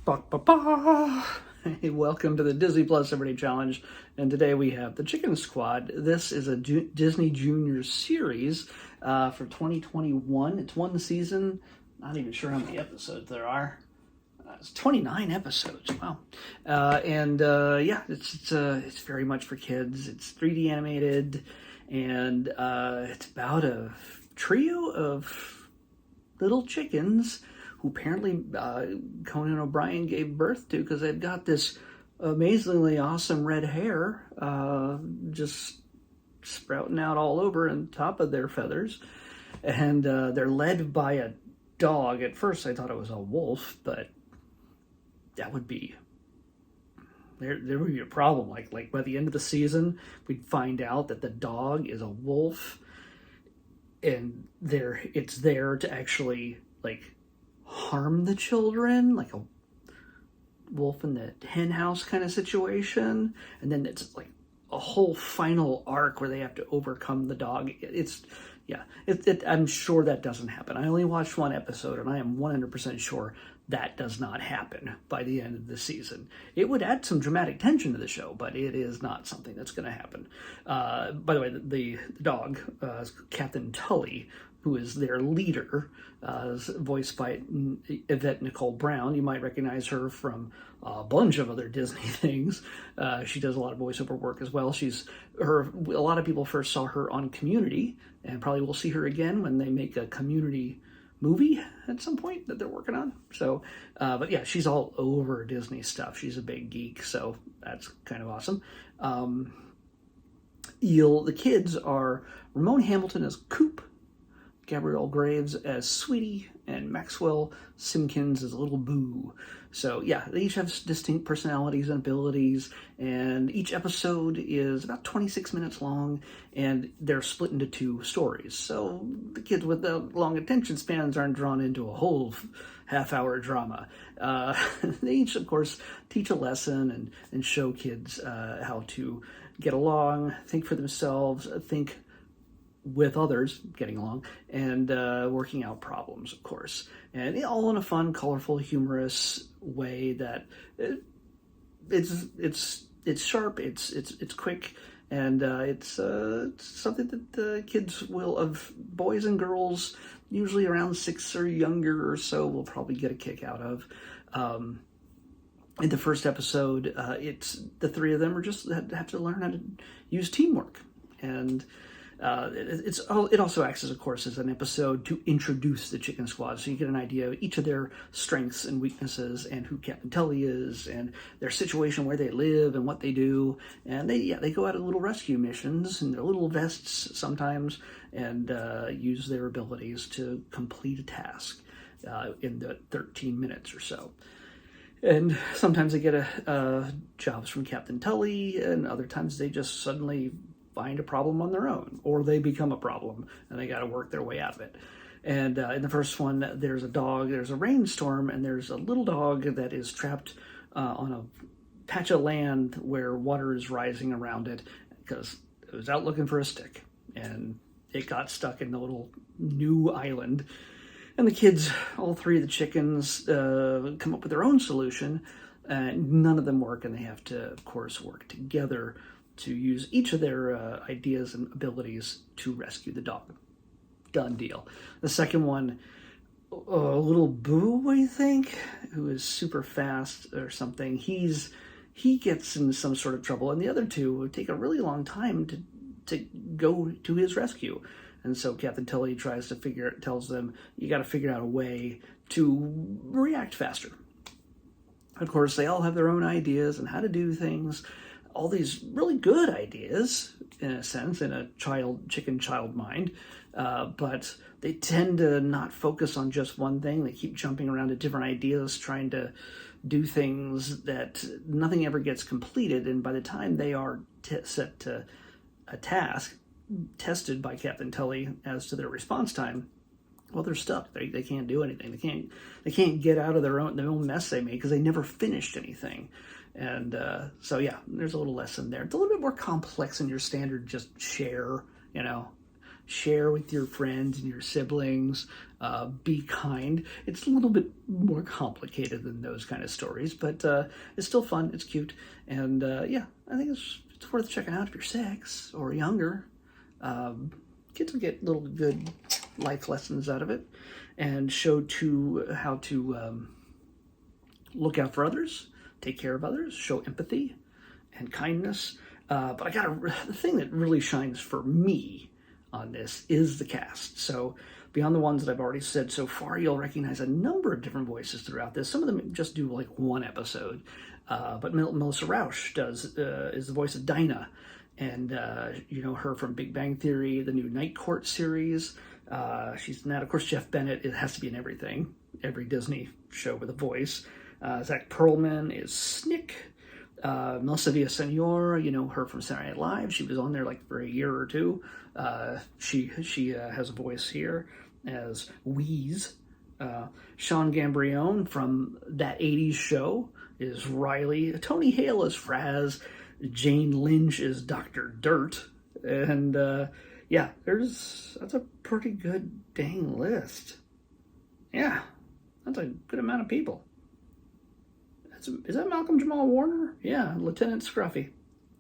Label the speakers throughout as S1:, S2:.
S1: Ba, ba, ba. Hey, welcome to the Disney Plus Everyday Challenge, and today we have the Chicken Squad. This is a Disney Junior series for 2021. It's one season. Not even sure how many episodes there are. It's 29 episodes. Wow. Yeah, it's very much for kids. It's 3D animated, and it's about a trio of little chickens who apparently Conan O'Brien gave birth to, because they've got this amazingly awesome red hair just sprouting out all over on top of their feathers. And they're led by a dog. At first I thought it was a wolf, but that would be... There would be a problem. Like by the end of the season, we'd find out that the dog is a wolf, and it's there to actually harm the children, like a wolf in the hen house kind of situation. And then it's like a whole final arc where they have to overcome the dog. I'm sure that doesn't happen. I only watched one episode, and I am 100% sure that does not happen by the end of the season. It would add some dramatic tension to the show, but it is not something that's going to happen. By the way, the dog, Captain Tully, who is their leader, is voiced by Yvette Nicole Brown. You might recognize her from a bunch of other Disney things. She does a lot of voiceover work as well. A lot of people first saw her on Community, and probably will see her again when they make a Community movie at some point that they're working on. So, but yeah, she's all over Disney stuff. She's a big geek, so that's kind of awesome. The kids are Ramon Hamilton as Coop, Gabrielle Graves as Sweetie, and Maxwell Simkins as Little Boo. So yeah, they each have distinct personalities and abilities, and each episode is about 26 minutes long, and they're split into two stories. So the kids with the long attention spans aren't drawn into a whole half-hour drama. They each, of course, teach a lesson and show kids how to get along, think for themselves, think with others, getting along, and working out problems, of course. And all in a fun, colorful, humorous way that it's sharp, it's quick, and it's something that the kids of boys and girls, usually around 6 or younger or so, will probably get a kick out of. In the first episode, it's the three of them have to learn how to use teamwork, and it also acts as, of course, as an episode to introduce the Chicken Squad, so you get an idea of each of their strengths and weaknesses, and who Captain Tully is, and their situation, where they live, and what they do. And they go out on little rescue missions in their little vests sometimes, and use their abilities to complete a task in the 13 minutes or so. And sometimes they get jobs from Captain Tully, and other times they just suddenly find a problem on their own, or they become a problem and they got to work their way out of it. And in the first one, there's a rainstorm, and there's a little dog that is trapped on a patch of land where water is rising around it, because it was out looking for a stick, and it got stuck in the little new island. And the kids, all three of the chickens, come up with their own solution, and none of them work, and they have to, of course, work together to use each of their ideas and abilities to rescue the dog. Done deal. The second one, Little Boo, I think, who is super fast or something, he gets in some sort of trouble, and the other two take a really long time to go to his rescue. And so Captain Tully tells them, you got to figure out a way to react faster. Of course, they all have their own ideas and how to do things. All these really good ideas, in a sense, in a chicken child mind, but they tend to not focus on just one thing. They keep jumping around to different ideas, trying to do things that nothing ever gets completed, and by the time they are set to a task, tested by Captain Tully as to their response time, well, they're stuck. They can't do anything. They can't get out of their own mess they made, because they never finished anything. And so yeah, there's a little lesson there. It's a little bit more complex than your standard just share, Share with your friends and your siblings. Be kind. It's a little bit more complicated than those kind of stories, but it's still fun. It's cute. And yeah, I think it's worth checking out if you're 6 or younger. Kids will get little good life lessons out of it, and show to how to look out for others, take care of others, show empathy and kindness. But the thing that really shines for me on this is the cast. So beyond the ones that I've already said so far, you'll recognize a number of different voices throughout this. Some of them just do like one episode, but Melissa Rauch is the voice of Dinah. And you know her from Big Bang Theory, the new Night Court series. She's not, of course, Jeff Bennett. It has to be in everything, every Disney show with a voice. Zach Perlman is Snick. Melissa Villaseñor, you know her from Saturday Night Live. She was on there like for a year or two. She has a voice here as Wheeze. Sean Gambrione from That 80s Show is Riley. Tony Hale is Fraz. Jane Lynch is Dr. Dirt. And yeah, that's a pretty good dang list. Yeah, that's a good amount of people. Is that Malcolm Jamal Warner? Yeah, Lieutenant Scruffy.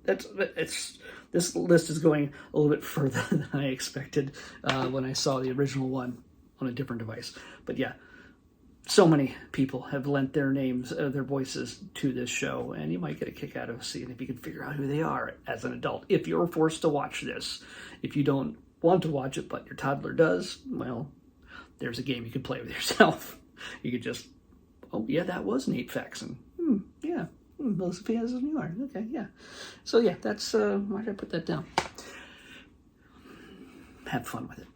S1: This list is going a little bit further than I expected when I saw the original one on a different device. But yeah, so many people have lent their names, their voices to this show, and you might get a kick out of seeing if you can figure out who they are as an adult. If you're forced to watch this, if you don't want to watch it, but your toddler does, well, there's a game you could play with yourself. You could just, oh yeah, that was Nate Faxon. Yeah, Melissa Villaseñor. Okay, yeah. So yeah, that's why did I put that down? Have fun with it.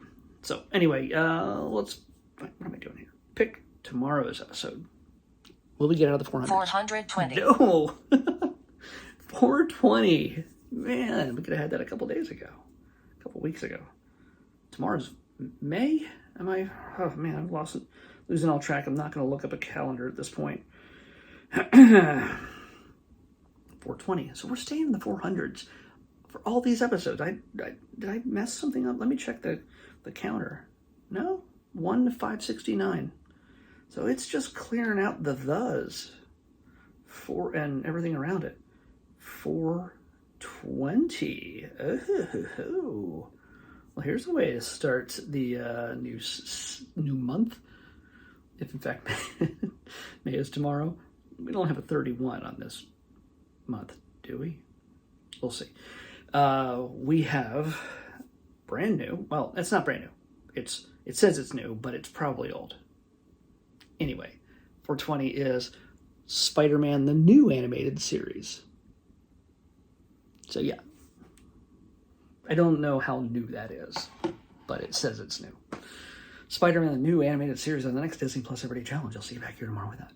S1: So anyway, what am I doing here? Pick tomorrow's episode. Will we get out of the 400?
S2: 420.
S1: No! 420. Man, we could have had that a couple days ago. A couple weeks ago. Tomorrow's May? Am I? Oh man, I'm losing all track. I'm not going to look up a calendar at this point. 420. So we're staying in the 400s for all these episodes. Did I mess something up? Let me check the counter. No? 1 to 569. So it's just clearing out the thes and everything around it. 420. Oh. Well, here's the way to start the new month. If in fact May is tomorrow. We don't have a 31 on this month, do we? We'll see. We have brand new. Well, it's not brand new. It says it's new, but it's probably old. Anyway, 420 is Spider-Man, the new animated series. So yeah. I don't know how new that is, but it says it's new. Spider-Man, the new animated series on the next Disney Plus Everyday Challenge. I'll see you back here tomorrow with that.